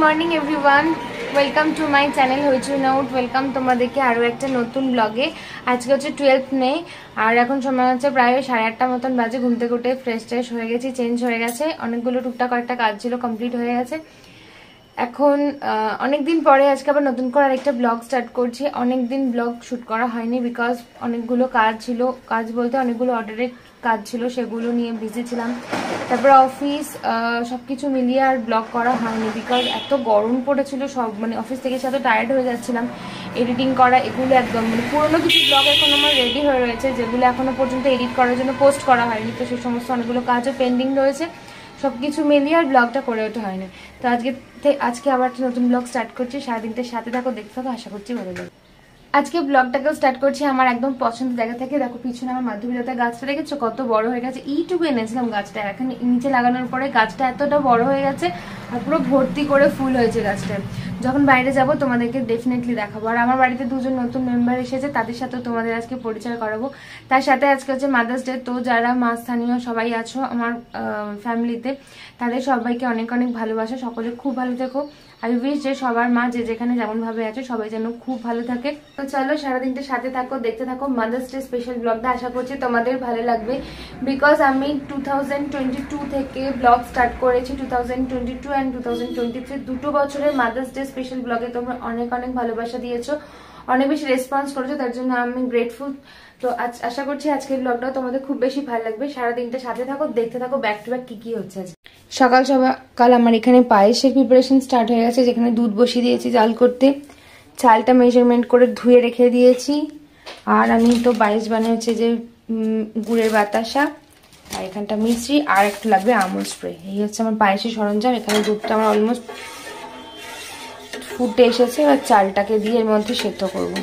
Morning everyone, welcome to my channel Hoichoi নাউট। Welcome তোমাদেরকে আরও একটা নতুন ব্লগে। আজকে হচ্ছে 12th মে আর এখন সময় হচ্ছে প্রায় 8:30 মতন বাজে। ঘুম থেকে উঠে ফ্রেশ হয়ে গেছি, চেঞ্জ হয়ে গেছে, অনেকগুলো টুকটাক কয়েকটা কাজ ছিল, কমপ্লিট হয়ে গেছে। এখন অনেকদিন পরে আজকে আবার নতুন করে আরেকটা ব্লগ স্টার্ট করছি। অনেকদিন ব্লগ শ্যুট করা হয়নি বিকজ অনেকগুলো কাজ ছিল, কাজ বলতে অনেকগুলো অর্ডারের কাজ ছিল, সেগুলো নিয়ে বিজি ছিলাম। তারপরে অফিস সবকিছু মিলিয়ে আর ব্লগ করা হয়নি বিকজ এত গরম পড়েছিল, সব মানে অফিস থেকে এত টায়ার্ড হয়ে যাচ্ছিলাম। এডিটিং করা এগুলো একদম মানে পুরোনো কিছু ব্লগ এখন আমার রেডি হয়ে রয়েছে, যেগুলো এখনো পর্যন্ত এডিট করার জন্য পোস্ট করা হয়নি। তো সেই সমস্ত অনেকগুলো কাজও পেন্ডিং রয়েছে, সব কিছু মিলিয়ে আর ব্লগটা করে ওঠা হয়নি। তো আজকে আবার একটা নতুন ব্লগ স্টার্ট করছি। সারাদিনটার সাথে থাকো, দেখতে থাকো, আশা করছি ভালো লাগবে। আজকে ব্লগটাকেও স্টার্ট করছি আমার একদম পছন্দের জায়গা থেকে। দেখো পিছনে আমার মাধবীলতা গাছটা দেখেছো কত বড় হয়ে গেছে। এইটুকু এনেছিলাম গাছটা, এখন নিচে লাগানোর পরে গাছটা এতটা বড় হয়ে গেছে আর পুরো ভর্তি করে ফুল হয়েছে গাছটা। যখন বাইরে যাব তোমাদেরকে ডেফিনেটলি দেখাবো। আর আমার বাড়িতে দুজন নতুন মেম্বার এসেছে, তাদের সাথেও তোমাদের আজকে পরিচয় করাবো। তার সাথে আজকে হচ্ছে মাদার্স ডে, তো যারা মা স্থানীয় সবাই আছো আমার ফ্যামিলিতে, তাদের সবাইকে অনেক অনেক ভালোবাসা। সকলে খুব ভালো থেকো। আই উইশ যে সবার মা যে যেখানে যেমন ভাবে আছে সবাই যেন খুব ভালো থাকে। তো চলো সারাদিনটা সাথে থাকো, দেখতে থাকো মাদার্স ডে স্পেশাল ব্লগটা। আশা করছি তোমাদের ভালো লাগবে বিকজ আমি 2022 থেকে ব্লগ স্টার্ট করেছি। 2022 অ্যান্ড 2023 দুটো বছরের মাদার্স ডে স্পেশাল ব্লগে তোমরা অনেক অনেক ভালোবাসা দিয়েছো, অনেক বেশি রেসপন্স করেছো, তার জন্য আমি গ্রেটফুল। তো আশা করছি আজকের ব্লগটাও তোমাদের খুব বেশি ভালো লাগবে। সারাদিনটা সাথে থাকো, দেখতে থাকো ব্যাক টু ব্যাক কি হচ্ছে আজকে। সকাল আমার এখানে পায়েসের প্রিপারেশন স্টার্ট হয়ে গেছে, যেখানে দুধ বসিয়ে দিয়েছি জাল করতে। চালটা মেজারমেন্ট করে ধুয়ে রেখে দিয়েছি। আর আমি তো পায়েস বানিয়েছি যে গুড়ের বাতাসা, আর এখানটা মিশ্রি, আর একটু লাগবে আমুল স্প্রে। এই হচ্ছে আমার পায়েসের সরঞ্জাম। এখানে দুধটা আমার অলমোস্ট ফুটে এসেছে, এবার চালটাকে দিয়ে এর মধ্যে সেদ্ধ করবো।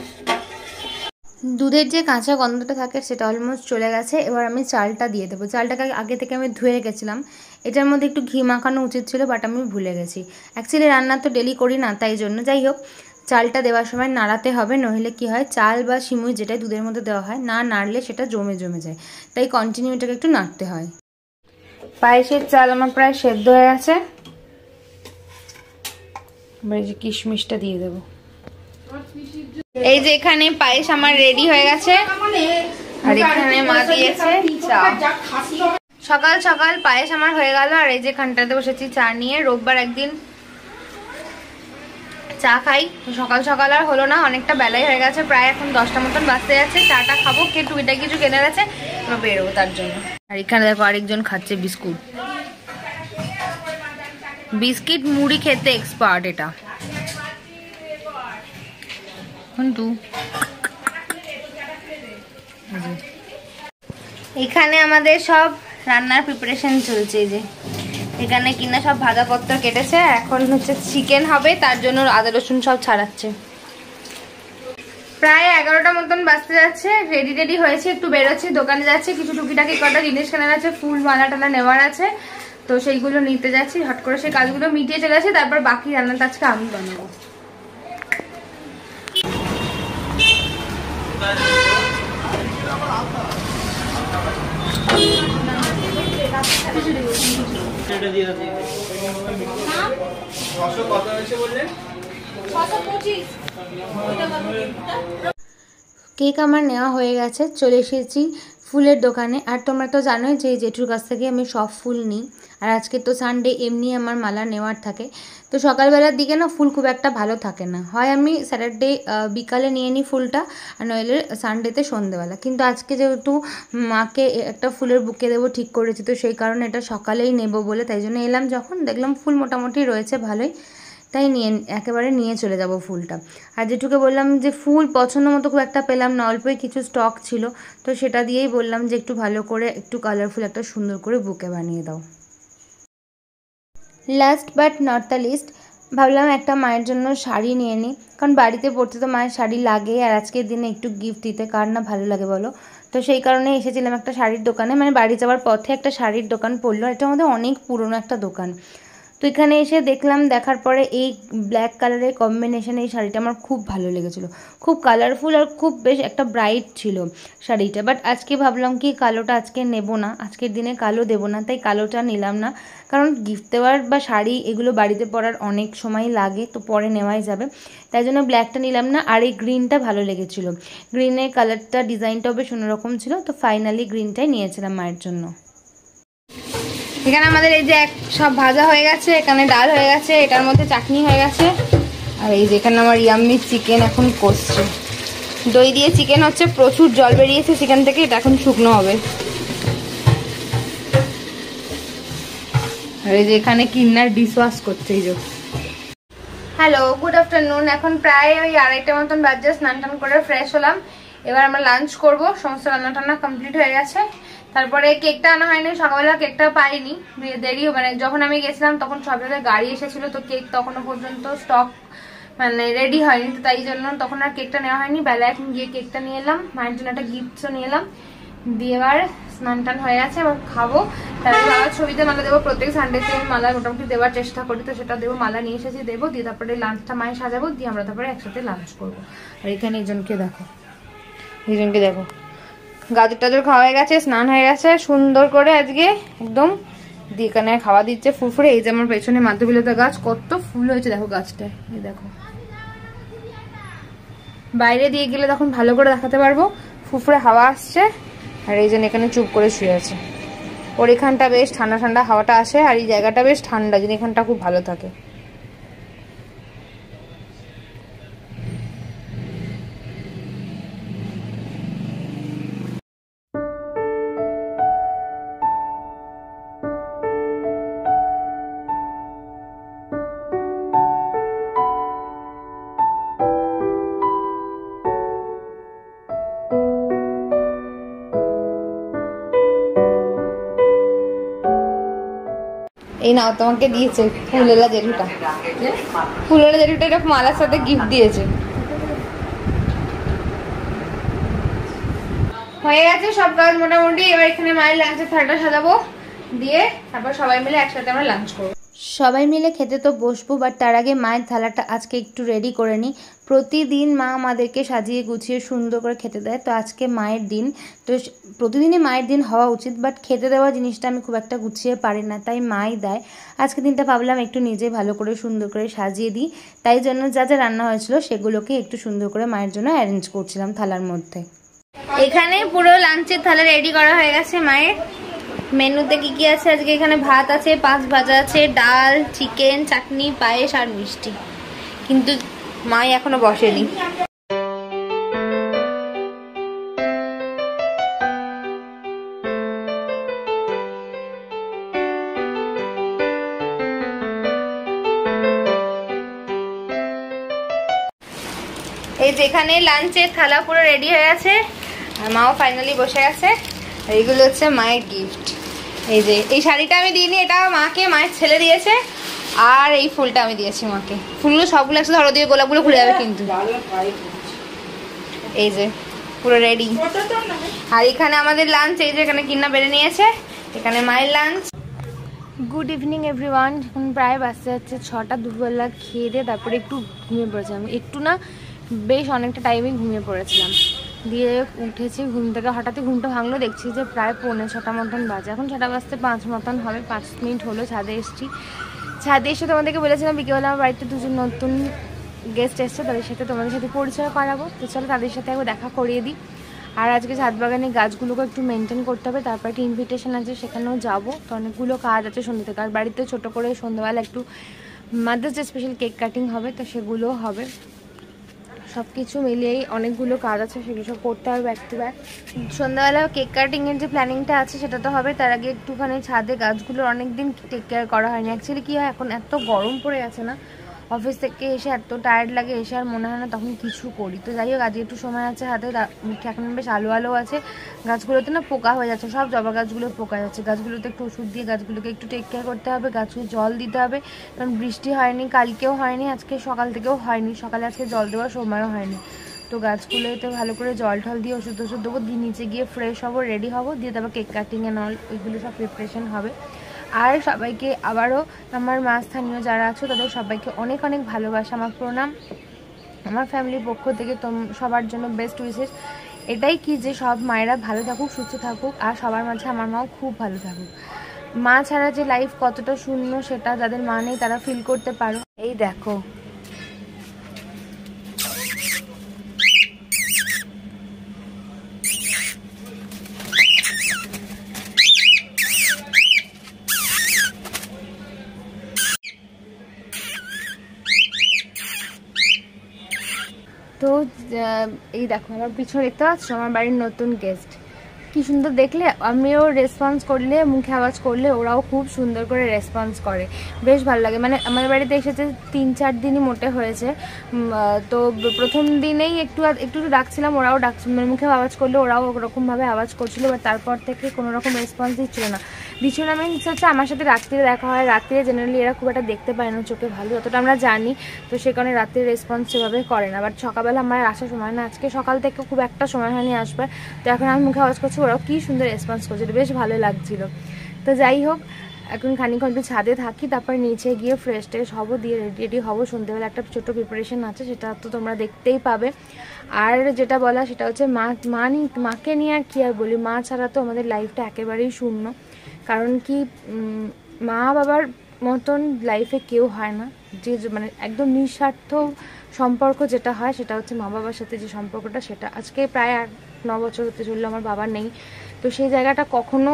দুধের যে কাঁচা গন্ধটা থাকে সেটা অলমোস্ট চলে গেছে। এবার আমি চালটা দিয়ে দেবো। চালটাকে আগে থেকে আমি ধুয়ে রেখেছিলাম। এটার মধ্যে একটু ঘি মাখানো উচিত ছিল, বাট আমি ভুলে গেছি। অ্যাকচুয়ালি রান্না তো ডেলি করি না, তাই জন্য। যাই হোক, চালটা দেওয়ার সময় নাড়াতে হবে, নইলে কি হয় চাল বা সিমুই যেটাই দুধের মধ্যে দেওয়া হয় না নাড়লে সেটা জমে যায়, তাই কন্টিনিউ এটাকে একটু নাড়তে হয়। পায়েসের চাল আমার প্রায় সেদ্ধ হয়ে গেছে। এবার এই যে কিশমিশটা দিয়ে দেবো। এই যে এখানে পায়েস আমার রেডি হয়ে গেছে, আর এখানে মা দিয়েছে চা। সকাল সকাল পায়েস আমার হয়ে গেল, আর এই যে খানটাতে বসেছি চা নিয়ে। রোববার একদিন চা খাই, সকাল সকাল আর হলো না, অনেকটা বেলাই হয়ে গেছে, প্রায় এখন 10টা মতন বাজতে যাচ্ছে। চাটা খাবো, কে টুইটা কিছু কেনে গেছে, এবার বেরোবো তার জন্য। আর এখানে দেখো আরেকজন খাচ্ছে বিস্কুট। বিস্কিট মুড়ি খেতে এক্সপার্ট এটা। এখানে আমাদের সব রান্নার প্রিপারেশন চলছে। এই যে এখানে কিনা সব ভাজাপত্র কেটেছে, এখন হচ্ছে চিকেন হবে, তার জন্য আদা রসুন সব ছাড়াচ্ছে। প্রায় 11টা মতন বাজতে যাচ্ছে। রেডি হয়েছে, একটু বেরোচ্ছি, দোকানে যাচ্ছি, কিছু টুকিটাকি কটা জিনিস কেনার আছে, ফুল মালা টালা নেওয়ার আছে, তো সেইগুলো নিতে যাচ্ছি। হট করে সেই কাজগুলো মিটিয়ে চলে আসি, তারপর বাকি রান্নাটা আজকে আমি বানাবো। কেক আমার নেওয়া হয়ে গেছে, চলে এসেছি ফুলের দোকানে। আর তোমরা তো জানোই যে জেঠুর কাছ থেকে আমি সব ফুল নিই, আর আজকে তো সানডে, এমনি আমার মালা নেওয়ার থাকে। তো সকালবেলার দিকে না ফুল খুব একটা ভালো থাকে না, হয় আমি স্যাটারডে বিকালে নিয়ে নিই ফুলটা, আর নইলে সানডেতে সন্ধ্যেবেলা। কিন্তু আজকে যেহেতু মাকে একটা ফুলের বুকে দেবো ঠিক করেছি, তো সেই কারণে এটা সকালেই নেব বলে, তাই জন্য এলাম। যখন দেখলাম ফুল মোটামুটি রয়েছে ভালোই, তাই একেবারে নিয়ে চলে যাব ফুলটা। আর যেটুকু বললাম যে ফুল পছন্দ মতো খুব একটা পেলাম না, অল্পই কিছু স্টক ছিল, তো সেটা দিয়েই বললাম যে একটু ভালো করে একটু কালারফুল একটা সুন্দর করে বুকে বানিয়ে দাও। Last but not the least, ভাবলাম একটা মায়ের জন্য শাড়ি নিয়ে নিই, কারণ বাড়িতে পড়তে তো মায়ের শাড়ি লাগে, আর আজকের দিনে একটু গিফট দিতে কার না ভালো লাগে বলো। তো সেই কারণে এসেছিলাম একটা শাড়ির দোকানে, মানে বাড়ি যাওয়ার পথে একটা শাড়ির দোকান পড়লো। এটা আমাদের অনেক পুরনো একটা দোকান, তো এখানে এসে দেখলাম, দেখার পরে এই ব্ল্যাক কালারের কম্বিনেশানে এই শাড়িটা আমার খুব ভালো লেগেছিলো, খুব কালারফুল আর খুব বেশ একটা ব্রাইট ছিল শাড়িটা। বাট আজকে ভাবলাম কি কালোটা আজকে নেব না, আজকের দিনে কালো দেবো না, তাই কালোটা নিলাম না। কারণ গিফট দেওয়ার বা শাড়ি এগুলো বাড়িতে পরার অনেক সময় লাগে, তো পরে নেওয়াই যাবে, তাই জন্য ব্ল্যাকটা নিলাম না। আর এই গ্রিনটা ভালো লেগেছিলো, গ্রিনের কালারটা ডিজাইনটাও বেশ অন্যরকম ছিল, তো ফাইনালি গ্রিনটাই নিয়েছিলাম মায়ের জন্য। এখানে আমাদের এই যে সব ভাজা হয়ে গেছে, এখানে ডাল হয়ে গেছে, এটার মধ্যে চাটনি হয়ে গেছে, আর এই যে এখানে আমার ইয়াম্মি চিকেন এখন কষছে, দই দিয়ে চিকেন হচ্ছে, প্রচুর জল বেরিয়েছে চিকেন থেকে, এটা এখন শুকনো হবে। আর এই যে এখানে কিন্নার ডিশ ওয়াশ করছে এই যে। Hello, good afternoon. এখন প্রায় ওই 2:30 মতন বাজে, স্নান টান করে ফ্রেশ হলাম। এবার আমরা লাঞ্চ করব, সমস্ত রান্না টান্না কমপ্লিট হয়ে গেছে। তারপরে কেকটা আনা হয়নি, সকালবেলা কেকটা পাইনি, দেরি মানে যখন আমি গেছিলাম তখন সব জায়গায় গাড়ি এসেছিল, তো কেক তখনও পর্যন্ত স্টক মানে রেডি হয়নি, তো তাই জন্য তখন আর কেকটা নেওয়া হয়নি। বেলা এখন গিয়ে কেকটা নিয়ে এলাম, মায়ের জন্য একটা গিফটসও নিয়ে এলাম, দিয়ে এবার স্নান টান হয়ে গেছে, এবার খাবো। তারপরে বাবার ছবিতে মালা দেবো, প্রত্যেক সানডেতে মালা মোটামুটি দেওয়ার চেষ্টা করি, তো সেটা দেবো, মালা নিয়ে এসেছি দেবো, দিয়ে তারপরে লাঞ্চটা মায়ে সাজাবো, দিয়ে আমরা তারপরে একসাথে লাঞ্চ করবো। আর এখানে এইজনকে দেখো, গাজর টাজর খাওয়া হয়ে গেছে, স্নান হয়ে গেছে সুন্দর করে আজকে একদম, দিয়ে এখানে খাওয়া দিচ্ছে ফুরফুরে। এই যে আমার পেছনে মাধবীলতা গাছ, কত ফুল হয়েছে দেখো গাছটায়, এই দেখো, বাইরে দিয়ে গেলে তখন ভালো করে দেখাতে পারবো, ফুরফুরে হাওয়া আসছে। আর এই জন্য এখানে চুপ করে শুয়ে আছে, ওর এখানটা বেশ ঠান্ডা ঠান্ডা হাওয়াটা আসে, আর এই জায়গাটা বেশ ঠান্ডা, যিনি এখানটা খুব ভালো থাকে। এই নাও, তোমাকে দিয়েছে ফুলেলা জেঠুটা, ফুলেলা জেঠুটা এটা মালার সাথে গিফট দিয়েছে। হয়ে গেছে সব কাজ মোটামুটি, এবার এখানে মায়ের লাঞ্চের থালাটা সাজাবো, দিয়ে তারপর সবাই মিলে একসাথে আমরা লাঞ্চ করবো। সবাই মিলে খেতে তো বসবো, বাট তার আগে মায়ের থালাটা আজকে একটু রেডি করে নিই। প্রতিদিন মা আমাদেরকে সাজিয়ে গুছিয়ে সুন্দর করে খেতে দেয়, তো আজকে মায়ের দিন, তো প্রতিদিনই মায়ের দিন হওয়া উচিত, বাট খেতে দেওয়া জিনিসটা আমি খুব একটা গুছিয়ে পারি না, তাই মাই দেয়। আজকে দিনটা ভাবলাম একটু নিজে ভালো করে সুন্দর করে সাজিয়ে দিই, তাই জন্য যা যা রান্না হয়েছিল সেগুলোকে একটু সুন্দর করে মায়ের জন্য অ্যারেঞ্জ করছিলাম থালার মধ্যে। এখানে পুরো লাঞ্চের থালা রেডি করা হয়ে গেছে মায়ের। মেনুতে কি কি আছে আজকে? এখানে ভাত আছে, 5 ভাজা আছে, ডাল, চিকেন, চাটনি, পায়েস আর মিষ্টি, কিন্তু মাই এখনো বসেনি। এই যেখানে লাঞ্চের থালা পুরো রেডি হয়ে গেছে, আর মাও ফাইনালি বসে গেছে। আর এইগুলো হচ্ছে মায়ের গিফট। এই যে এই শাড়িটা আমি দিইনি, এটা মাকে মায়ের ছেলে দিয়েছে, আর এই ফুলটা আমি দিয়েছি মাকে। ফুলগুলো সবগুলো একসাথে ধরো, দিয়ে গোলাপগুলো খুলে যাবে কিন্তু। এই যে পুরো রেডি। আর এখানে আমাদের লাঞ্চ, এই যে এখানে কিন্না বেড়ে নিয়েছে, এখানে মায়ের লাঞ্চ। Good evening everyone. এখন প্রায় বাজতে যাচ্ছে 6টা। দুপুরবেলা খেয়ে দিয়ে তারপরে একটু ঘুমিয়ে পড়েছিলাম, একটু না বেশ অনেকটা টাইমে ঘুমিয়ে পড়েছিলাম, দিয়ে উঠেছি ঘুম থেকে, হঠাৎই ঘুমটা ভাঙলো, দেখছি যে প্রায় 6:45 মতন বাজে। এখন 6টা বাজতে 5 মতন হবে, 5 মিনিট হলো ছাদে এসেছি। ছাদে এসে তোমাদেরকে বলেছিলাম বিকেলবেলা আমার বাড়িতে 2জন নতুন গেস্ট এসছে, তাদের সাথে তোমাদের সাথে পরিচয় করাবো, তো চলো তাদের সাথে একবার দেখা করিয়ে দিই। আর আজকে ছাদ বাগানে গাছগুলোকে একটু মেনটেন করতে হবে, তারপর একটা ইনভিটেশন আছে, সেখানেও যাবো, তো অনেকগুলো কাজ আছে সন্ধ্যে থেকে। আর বাড়িতে ছোটো করে সন্ধ্যাবেলা একটু mother's day special cake cutting হবে, তো সেগুলোও হবে। সব কিছু মিলিয়েই অনেকগুলো কাজ আছে, সেগুলো সব করতে হবে ব্যাক টু ব্যাক। সন্ধ্যাবেলা কেক কাটিংয়ের যে প্ল্যানিংটা আছে সেটা তো হবে, তার আগে একটুখানি ছাদে গাছগুলোর অনেকদিন টেক কেয়ার করা হয়নি। অ্যাকচুয়ালি কী হয়, এখন এত গরম পড়ে আছে না, অফিস থেকে এসে এত টায়ার্ড লাগে, এসে আর মনে হয় না তখন কিছু করি। তো যাই হোক, আজকে একটু সময় আছে হাতে, এখন বেশ আলো আলো আছে। গাছগুলোতে না পোকা হয়ে যাচ্ছে, সব জবা গাছগুলো পোকা যাচ্ছে, গাছগুলোতে একটু ওষুধ দিয়ে গাছগুলোকে একটু টেক কেয়ার করতে হবে, গাছগুলো জল দিতে হবে, কারণ বৃষ্টি হয়নি, কালকেও হয়নি, আজকে সকাল থেকেও হয়নি, সকালে আজকে জল দেওয়ার সময়ও হয়নি। তো গাছগুলোতে ভালো করে জল টল দিয়ে ওষুধ দেবো, দিয়ে নিচে গিয়ে ফ্রেশ হবো, রেডি হবো, দিয়ে তারপর কেক কাটিং অ্যান্ড অল ওইগুলো সব প্রিপারেশন হবে। আর সবাইকে আবারও আমার মা স্থানীয় যারা আছো তাদের সবাইকে অনেক অনেক ভালোবাসা, আমার প্রণাম আমার ফ্যামিলির পক্ষ থেকে। সবার জন্য বেস্ট উইশেস এটাই কি যে সব মায়েরা ভালো থাকুক, সুস্থ থাকুক, আর সবার মাঝে আমার মাও খুব ভালো থাকুক। মা ছাড়া যে লাইফ কতটা শূন্য সেটা যাদের মা নেই তারা ফিল করতে পারো। এই দেখো তো এই দেখো আমার পিছনে দেখতে পাচ্ছ আমার বাড়ির নতুন গেস্ট, কি সুন্দর দেখলে। আমিও রেসপন্স করলে, মুখে আওয়াজ করলে ওরাও খুব সুন্দর করে রেসপন্স করে, বেশ ভালো লাগে। মানে আমার বাড়িতে এসেছে 3-4 দিনই মোটে হয়েছে, তো প্রথম দিনেই একটু একটু ডাকছিলাম, ওরাও ডাকছিল, মানে মুখে আওয়াজ করলে ওরাও ওরকমভাবে আওয়াজ করছিলো, বাট তারপর থেকে কোনো রকম রেসপন্স দিচ্ছিল না। দিচ্ছিল না মিনস হচ্ছে আমার সাথে রাত্রিরে দেখা হয়, রাত্রিরে জেনারেলি এরা খুব একটা দেখতে পায় না চোখে ভালো, যতটা আমরা জানি, তো সে কারণে রাত্রির রেসপন্স সেভাবে করে না। বাট সকালবেলা আমার আসার সময় না, আজকে সকাল থেকে খুব একটা সময় হয়নি আসবার, তো এখন আমি মুখে আওয়াজ করছি, ওরাও কী সুন্দর রেসপন্স করছিল, বেশ ভালো লাগছিল। তো যাই হোক, এখন খানিকক্ষণ একটু ছাদে থাকি, তারপর নিচে গিয়ে ফ্রেশ ট্রেশ হবো, দিয়ে রেডি হবো। সন্ধ্যেবেলা একটা ছোটো প্রিপারেশন আছে, সেটা তো তোমরা দেখতেই পাবে। আর যেটা বলা সেটা হচ্ছে মাকে নিয়ে আর কী আর বলি, মা ছাড়া তো আমাদের লাইফটা একেবারেই শূন্য। কারণ কি মা বাবার মতন লাইফে কেউ হয় না, যে মানে একদম নিঃস্বার্থ সম্পর্ক যেটা হয় সেটা হচ্ছে মা বাবার সাথে যে সম্পর্কটা, সেটা আজকে প্রায় 8-9 বছর হতে চললো আমার বাবা নেই। তো সেই জায়গাটা কখনো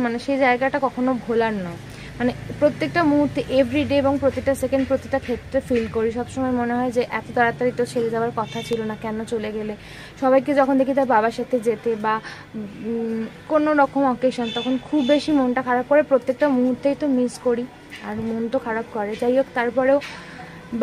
মানে সেই জায়গাটা কখনো ভোলার নয়। মানে প্রত্যেকটা মুহূর্তে, এভরিডে এবং প্রতিটা সেকেন্ড, প্রতিটা ক্ষেত্রে ফিল করি। সবসময় মনে হয় যে এত তাড়াতাড়ি তো ছেড়ে যাওয়ার কথা ছিল না, কেন চলে গেলে। সবাইকে যখন দেখি তার বাবার সাথে যেতে বা কোনো রকম অকেশন, তখন খুব বেশি মনটা খারাপ করে, প্রত্যেকটা মুহূর্তেই তো মিস করি আর মন তো খারাপ করে। যাই হোক, তারপরেও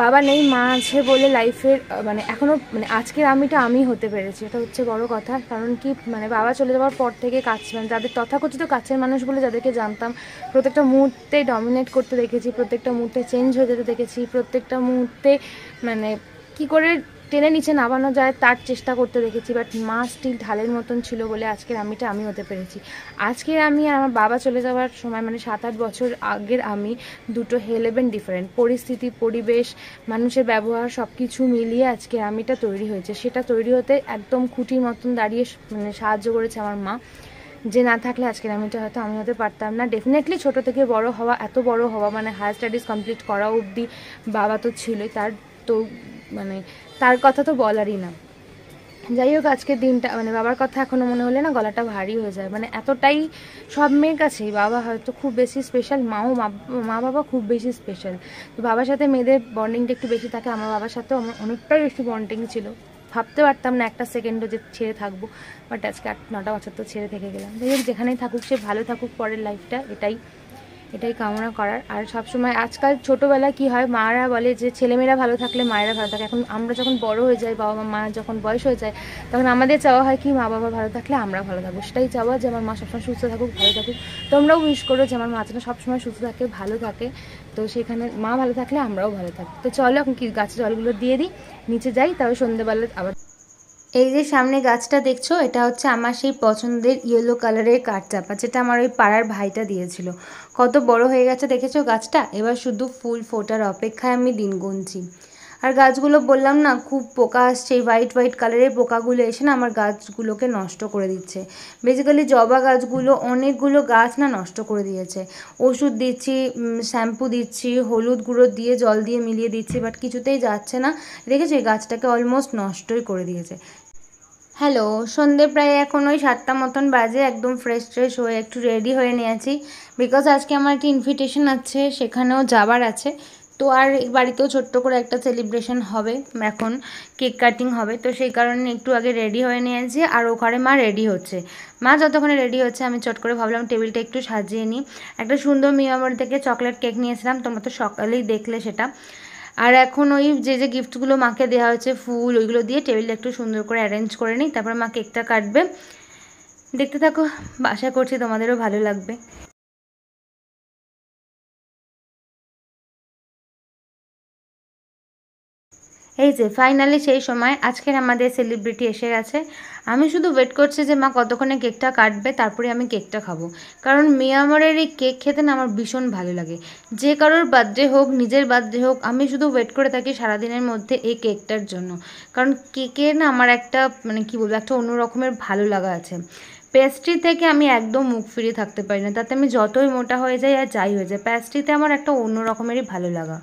বাবা নেই, মা আছে বলে লাইফের মানে এখনও মানে আজকের আমি হতে পেরেছি, এটা হচ্ছে বড় কথা। কারণ কি মানে বাবা চলে যাওয়ার পর থেকে মানে যাদের তথাকথিত কাছের মানুষগুলো যাদেরকে জানতাম, প্রত্যেকটা মুহূর্তে ডমিনেট করতে দেখেছি, প্রত্যেকটা মুহূর্তে চেঞ্জ হয়ে যেতে দেখেছি, প্রত্যেকটা মুহূর্তে মানে কি করে টেনে নিচে নামানো যায় তার চেষ্টা করতে দেখেছি। বাট মা স্টিল ঢালের মতন ছিল বলে আজকের আমি হতে পেরেছি। আজকের আমি আর আমার বাবা চলে যাওয়ার সময় মানে 7-8 বছর আগের আমি, দুটো হেলেভেন ডিফারেন্ট। পরিস্থিতি, পরিবেশ, মানুষের ব্যবহার সব কিছু মিলিয়ে আজকে আমিটা তৈরি হয়েছে। সেটা তৈরি হতে একদম খুঁটির মতন দাঁড়িয়ে মানে সাহায্য করেছে আমার মা, যে না থাকলে আজকের আমিটা হয়তো আমি হতে পারতাম না। ডেফিনেটলি ছোটো থেকে বড় হওয়া, এত বড় হওয়া মানে হায়ার স্টাডিজ কমপ্লিট করা অবধি বাবা তো ছিলই, তার তো মানে তার কথা তো বলারই না। যাই হোক, আজকের দিনটা মানে বাবার কথা এখনও মনে হলে না গলাটা ভারী হয়ে যায়। মানে এতটাই সব মেয়ের কাছেই বাবা হয়তো খুব বেশি স্পেশাল, মা বাবা খুব বেশি স্পেশাল। তো বাবার সাথে মেয়েদের বন্ডিংটা একটু বেশি থাকে, আমার বাবার সাথেও আমার অনেকটাই বেশি বন্ডিং ছিল। ভাবতে পারতাম না একটা সেকেন্ডও যে ছেড়ে থাকবো, বাট আজকে 8-9টা বছর তো ছেড়ে থেকে গেলাম। যাই হোক, যেখানেই থাকুক সে ভালো থাকুক পরের লাইফটা, এটাই কামনা করার। আর সবসময় আজকাল ছোটোবেলায় কি হয়, মারা বলে যে ছেলেমেয়েরা ভালো থাকলে মায়েরা ভালো থাকে। এখন আমরা যখন বড় হয়ে যাই, বাবা মা যখন বয়স হয়ে যায়, তখন আমাদের চাওয়া হয় কি মা বাবা ভালো থাকলে আমরা ভালো থাকবো। সেটাই চাওয়া যে আমার মা সবসময় সুস্থ থাকুক, ভালো থাকুক। তোমরাও উইশ করো যে আমার মা যেন সবসময় সুস্থ থাকে, ভালো থাকে। তো সেখানে মা ভালো থাকলে আমরাও ভালো থাকি। তো চলো এখন কি গাছে জলগুলো দিয়ে দিই, নিচে যাই, তবে সন্ধ্যেবেলা আবার। এই যে সামনে গাছটা দেখছো, এটা হচ্ছে আমার সেই পছন্দের ইয়েলো কালারের কাঠচাপা, যেটা আমার ওই পাড়ার ভাইটা দিয়েছিল। কত বড় হয়ে গেছে দেখেছো গাছটা, এবার শুধু ফুল ফোটার অপেক্ষায় আমি দিন গুনছি। আর গাছগুলো বললাম না খুব পোকা আসছে, এই হোয়াইট কালারের পোকাগুলো এসে না আমার গাছগুলোকে নষ্ট করে দিচ্ছে। বেসিক্যালি জবা গাছগুলো, অনেকগুলো গাছ না নষ্ট করে দিয়েছে। ওষুধ দিচ্ছি, শ্যাম্পু দিচ্ছি, হলুদ গুঁড়ো দিয়ে জল দিয়ে মিলিয়ে দিচ্ছি, বাট কিছুতেই যাচ্ছে না। দেখেছি এই গাছটাকে অলমোস্ট নষ্টই করে দিয়েছে। হ্যালো, সন্ধে প্রায় এখন ওই 7টা মতন বাজে, একদম ফ্রেশ হয়ে একটু রেডি হয়ে নিয়েছি, বিকজ আজকে আমার একটা ইনভিটেশন আছে, সেখানেও যাবার আছে। তো আর বাড়িতেও ছোট্ট করে একটা সেলিব্রেশন হবে, এখন কেক কাটিং হবে, তো সেই কারণে একটু আগে রেডি হয়ে নিয়েছি। আর ওখানে মা রেডি হচ্ছে, মা যতক্ষণে রেডি হচ্ছে আমি চট করে ভাবলাম টেবিলটা একটু সাজিয়ে নিই। একটা সুন্দর মিয়ামোর থেকে চকলেট কেক নিয়েছিলাম, তোমরা তো সকালেই দেখলে সেটা। আর এখন ওই যে গিফটগুলো মাকে দেওয়া হয়েছে, ফুল, ওইগুলো দিয়ে টেবিলটা একটু সুন্দর করে অ্যারেঞ্জ করে নিই, তারপর মা কেকটা কাটবে। দেখতে থাকো, আশা করছি তোমাদেরও ভালো লাগবে। এই যে ফাইনালি সেই সময়, আজকের আমাদের সেলিব্রিটি এসে গেছে। আমি শুধু ওয়েট করছি যে মা কতক্ষণে কেকটা কাটবে, তারপরে আমি কেকটা খাবো। কারণ মিয়ামরের এই কেক খেতে না আমার ভীষণ ভালো লাগে। যে কারোর বার্থডে হোক, নিজের বার্থডে হোক, আমি শুধু ওয়েট করে থাকি সারাদিনের মধ্যে এই কেকটার জন্য। কারণ কেকে না আমার একটা মানে কী বলবো, একটা অন্য রকমের ভালো লাগা আছে। পেস্ট্রি থেকে আমি একদম মুখ ফিরিয়ে থাকতে পারি না, তাতে আমি যতই মোটা হয়ে যাই আর যাই হয়ে যায়, পেস্ট্রিতে আমার একটা অন্য রকমেরই ভালো লাগা।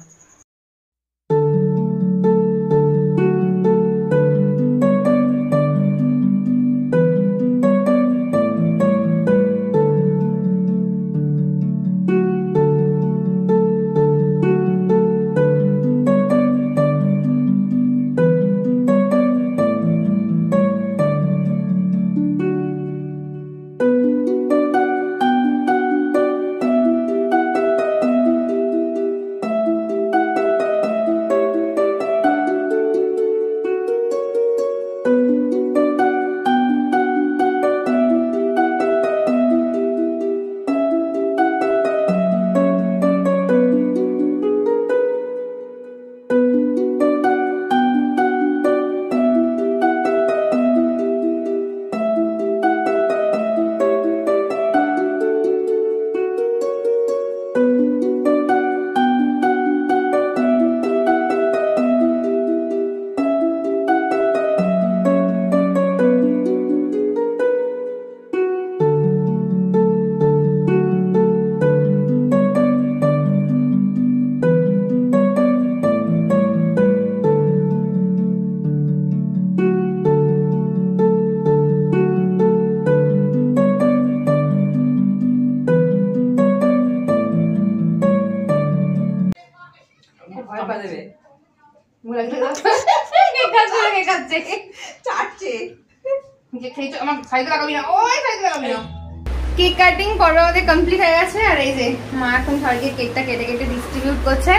কেক কাটিং পর্ব আমাদের কমপ্লিট হয়ে গেছে, আর এই যে মা এখন সবাইকে কেকটা কেটে কেটে ডিস্ট্রিবিউট করছে।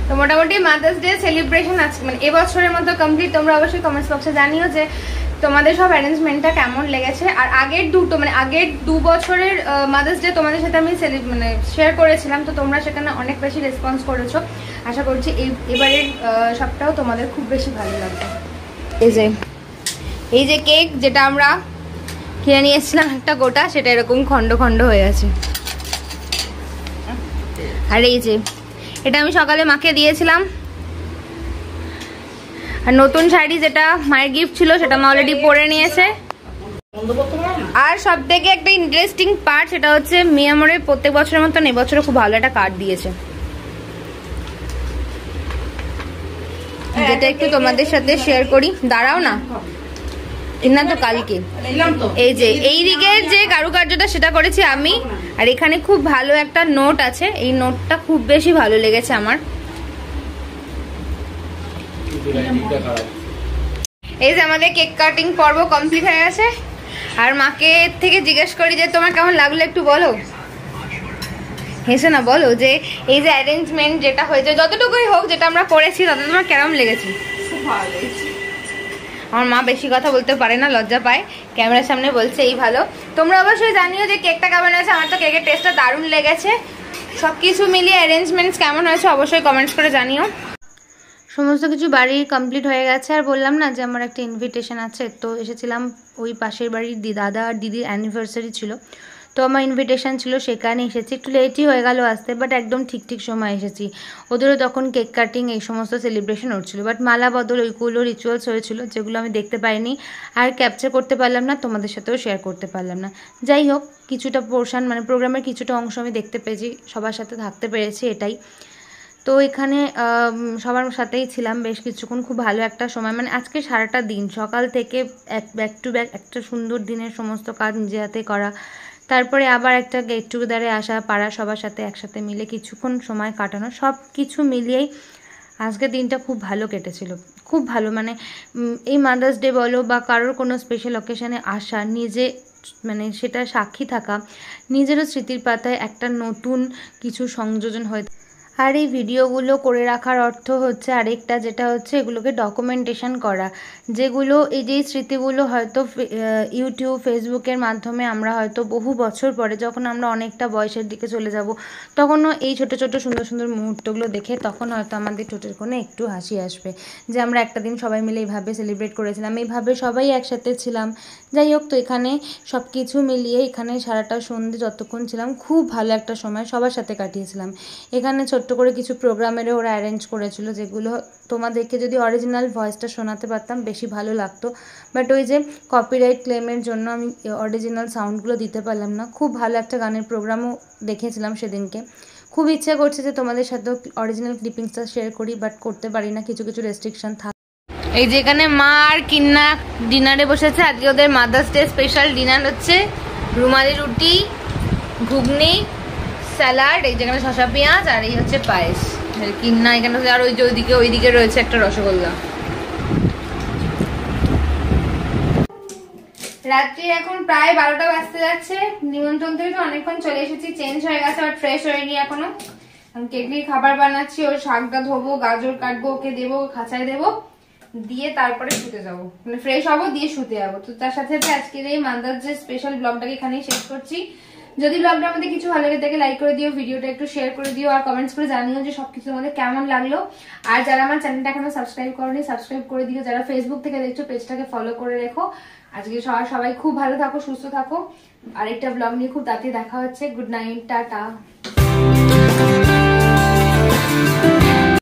তো মোটামুটি মাদার্স ডে সেলিব্রেশন আজকে মানে এবছরের মতো কমপ্লিট। তোমরা অবশ্যই কমেন্টস বক্সে জানিও যে তোমাদের সব অ্যারেঞ্জমেন্টটা কেমন লেগেছে। আর আগের আগের 2 বছরের মাদার্স ডে তোমাদের সাথে আমি মানে শেয়ার করেছিলাম, তো তোমরা সেখানে অনেক বেশি রেসপন্স করেছো। আশা করছি এবারের সবটাও তোমাদের খুব বেশি ভালো লাগবে। এই যে কেক যেটা আমরা কিনে নিয়ে এসেছিলাম একটা গোটা, সেটা এরকম খন্ড খন্ড হয়ে আছে। আর এই যে এটা আমি সকালে মাকে দিয়েছিলাম। আর নতুন শাড়ি যেটা মায়ের গিফট ছিল সেটা মা অলরেডি পরে নিয়েছে। আর সব থেকে একটা ইন্টারেস্টিং পার্ট সেটা হচ্ছে মিয়ামরের প্রত্যেক বছরের মতন এবছরে খুব ভালো একটা কার্ড দিয়েছে, যেটা একটু তোমাদের সাথে শেয়ার করি। দাঁড়াও না, না তো কালকে। এই যে এই দিকের যে কারুকার্যটা সেটা করেছি আমি, আর এখানে খুব ভালো একটা নোট আছে, এই নোটটা খুব বেশি ভালো লেগেছে আমার। এই যে আমাদের কেক কাটিং পর্ব কমপ্লিট হয়ে গেছে। আর মাকে থেকে জিজ্ঞেস করি যে তোমার কেমন লাগলো একটু বলো, হেসে না বলো যে এই যে অ্যারেঞ্জমেন্ট যেটা হয়েছে, যতটুকুই হোক যেটা আমরা করেছি তাতে তোমার কেমন লেগেছে? আমার মা বেশি কথা বলতে পারে না, লজ্জা পায়, ক্যামেরার সামনে বলছে এই ভালো। তোমরা অবশ্যই জানিও যে কেকটা কেমন হয়েছে। আমার তো কেকের টেস্টটা দারুণ লেগেছে। সবকিছু মিলিয়ে অ্যারেঞ্জমেন্টস কেমন হয়েছে অবশ্যই কমেন্টস করে জানিও। সমস্ত কিছু বাড়ির কমপ্লিট হয়ে গেছে। আর বললাম না যে আমার একটা ইনভিটেশন আছে, তো এসেছিলাম ওই পাশের বাড়ির দাদা আর দিদির অ্যানিভার্সারি ছিল, তো আমার ইনভিটেশন ছিল, সেখানে এসেছি। একটু লেটই হয়ে গেল আসতে, বাট একদম ঠিক সময় এসেছি। ওদেরও তখন কেক কাটিং এই সমস্ত সেলিব্রেশন হচ্ছিলো, বাট মালা বদল ওইগুলো রিচুয়ালস হয়েছিল যেগুলো আমি দেখতে পাইনি আর ক্যাপচার করতে পারলাম না, তোমাদের সাথেও শেয়ার করতে পারলাম না। যাই হোক, কিছুটা পোর্শন মানে প্রোগ্রামের কিছুটা অংশ আমি দেখতে পেয়েছি, সবার সাথে থাকতে পেরেছি, এটাই। তো এখানে সবার সাথেই ছিলাম বেশ কিছুক্ষণ, খুব ভালো একটা সময়। মানে আজকে সারাটা দিন সকাল থেকে ব্যাক টু ব্যাক একটা সুন্দর দিনের সমস্ত কাজ নিজে হাতে করা, তারপরে আবার একটা গেট টুগেদারে আসা, পাড়া সবার সাথে একসাথে মিলে কিছুক্ষণ সময় কাটানো, সব কিছু মিলিয়েই আজকের দিনটা খুব ভালো কেটেছিল, খুব ভালো। মানে এই মাদার্স ডে বলো বা কারোর কোনো স্পেশাল অকেশানে আসা, নিজে মানে সেটা সাক্ষী থাকা, নিজেরও স্মৃতির পাতায় একটা নতুন কিছু সংযোজন হয়ে। আর এই ভিডিওগুলো করে রাখার অর্থ হচ্ছে আরেকটা, যেটা হচ্ছে এগুলোকে ডকুমেন্টেশন করা, যেগুলো এই যে স্মৃতিগুলো হয়তো ইউটিউব ফেসবুকের মাধ্যমে আমরা হয়তো বহু বছর পরে যখন আমরা অনেকটা বয়সের দিকে চলে যাব, তখনও এই ছোট ছোট সুন্দর সুন্দর মুহূর্তগুলো দেখে তখন হয়তো আমাদের ঠোঁটের কোণে একটু হাসি আসবে, যে আমরা একটা দিন সবাই মিলে এইভাবে সেলিব্রেট করেছিলাম, এইভাবে সবাই একসাথে ছিলাম। যাই হোক, তো এখানে সব কিছু মিলিয়ে এখানে সারাটা সন্ধ্যে যতক্ষণ ছিলাম খুব ভালো একটা সময় সবার সাথে কাটিয়েছিলাম। এখানে ছোট্ট করে কিছু প্রোগ্রামেরও ওরা অ্যারেঞ্জ করেছিল, যেগুলো তোমাদেরকে যদি অরিজিনাল ভয়েসটা শোনাতে পারতাম বেশি ভালো লাগতো, বাট ওই যে কপিরাইট ক্লেমের জন্য আমি অরিজিনাল সাউন্ডগুলো দিতে পারলাম না। খুব ভালো একটা গানের প্রোগ্রামও দেখেছিলাম সেদিনকে। খুব ইচ্ছা করছে যে তোমাদের সাথেও অরিজিনাল ক্লিপিংসটা শেয়ার করি, বাট করতে পারি না, কিছু কিছু রেস্ট্রিকশন থাকে। এই যে এখানে মা আর কিন্না ডিনারে বসেছে। আজকে ওদের মাদার্স ডে স্পেশাল ডিনার হচ্ছে রুমালি রুটি, ঘুগনি, স্যালাড, এই যেখানে শসা পেঁয়াজ, আর এই হচ্ছে পায়েস। কিন্না এখানে, আর ওই যে ওইদিকে রয়েছে একটা রসগোল্লা। রাত্রি এখন প্রায় 12টা বাজতে যাচ্ছে। নিমন্ত্রণ থেকে তো অনেকক্ষণ চলে এসেছি, চেঞ্জ হয়ে গেছে, বাট ফ্রেশ হয়নি এখনো। কেটলির খাবার বানাচ্ছি, ওর শাকটা ধোবো, গাজর কাটবো, ওকে দেবো, খাঁচায় দেবো, দিয়ে তারপরে শুতে যাবো, মানে ফ্রেশ হবো, দিয়ে শুতে যাবো। তো তার সাথে সাথে আজকের এই মাদার্স ডে স্পেশাল ব্লগটাকে এখানেই শেষ করছি। যদি ব্লগটার মধ্যে কিছু ভালো লাগে থাকে লাইক করে দিও, ভিডিওটা একটু শেয়ার করে দিও, আর কমেন্টস করে জানিও যে সবকিছু তোমাদের কেমন লাগলো। আর যারা আমার চ্যানেলটা এখনো সাবস্ক্রাইব করোনি সাবস্ক্রাইব করে দিও, যারা ফেসবুক থেকে দেখছো পেজটাকে ফলো করে রেখো। আজকে সবাই খুব ভালো থাকো, সুস্থ থাকো। আরেকটা ব্লগ নিয়ে খুব তাড়াতাড়ি দেখা হচ্ছে। Good night, tata.